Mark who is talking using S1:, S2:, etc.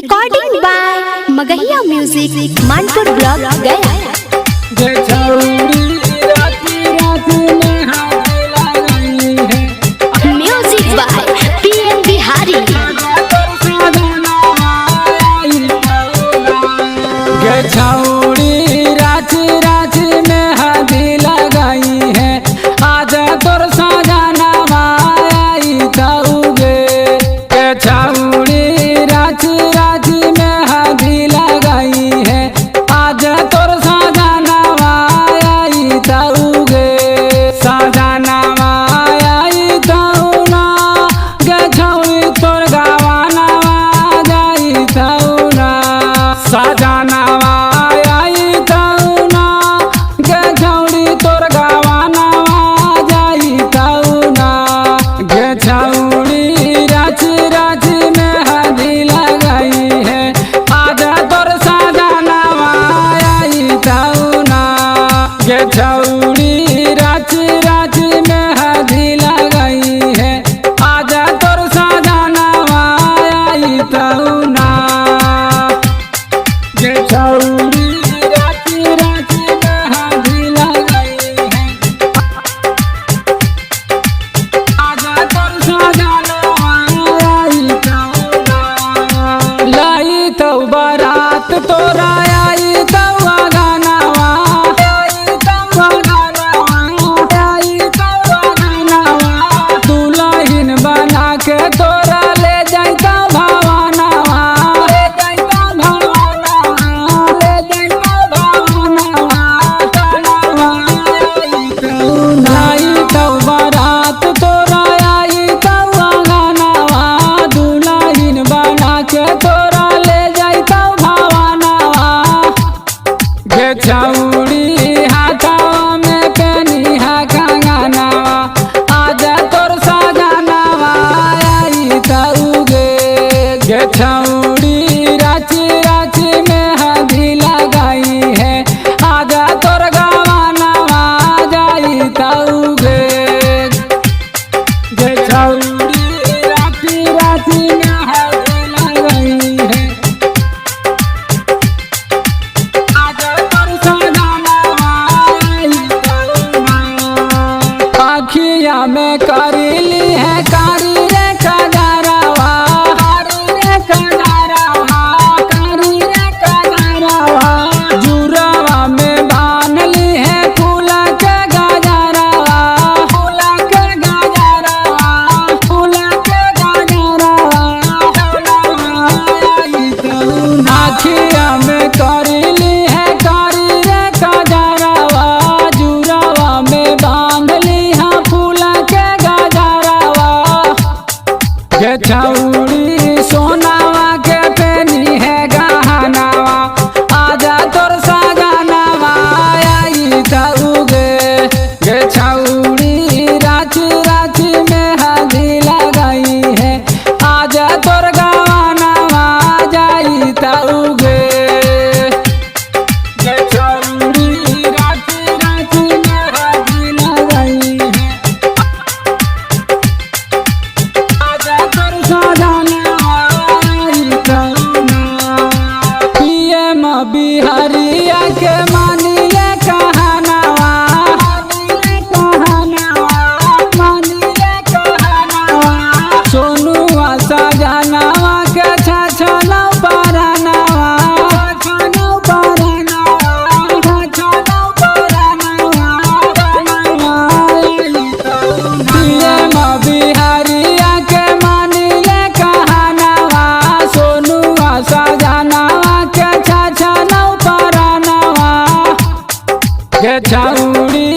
S1: Recording by Magahiya music Manpur block Gaya. Music by PM Bihari.
S2: छौड़ी रात रात में हदी लगाई है, आज तोर सजना आई तौगे। छौड़ी रात रात में हदी लगाई है, आज तोर सजना आई तौगे। सजना आई तौना गे छौड़ी तोर गवाना जाई तौना। सजना छौड़ी रात रात में हदी लगाई है, आजा तोर सजना आई तौना। गे छौड़ी रात रात में हदी लगाई है, आजा तोर सजना आई तौना। लाई तो बारात तोरा आई तौआ के तोरा ले जाता भावनावा, ले जाता भावनावा, ले जाता भावनावा। आई तो बारात तोरा आई तो गानावा, दुल्हन बना के तोरा ले जाता भावनावा। गे छौड़ी हाथवा में पेनी है कंगनावा, आजा तोर सजनावा आई तौगे। गे छौड़ी रात रात में हदी लगाई है, आजा तोर गवानावा जाई तौगे। गे छौड़ी रात रात में हदी लगाई है, आजा तोर सजनावा आई तौना। आखिया में करीली है कारी रे कजरावा, कारी रे कजरावा, कारी रे कजरावा। जुरावा में बांधली है फूल के गजरावा, फूल के गजरावा, फूल के गजरावा। आखिया में करीली है कारी रे कजरावा, जुरावा में बांधली है फूल के गजरावा। गे छौड़ी सोनावा के पेनी है गहनावा, आजा तोर सजनावा आई तौगे। गे छौड़ी रात रात में हदी लगाई है, आजा तोर गवानावा जाई तौगे। गे छौड़ी रात रात में हदी लगाई है, आजा तोर सजनावा आई तौना। पीएम बिहारिया के मानिले कहनावा, मानिले कहनावा, मानिले कहनावा। सोनुआ सजनावा के छछनौ परनावा, छछनौ परनावा, छछनौ परनावा। पीएम बिहारिया के मानिले कहनावा, सोनुआ सजनावा के छछनौ परनावा। गे छौड़ी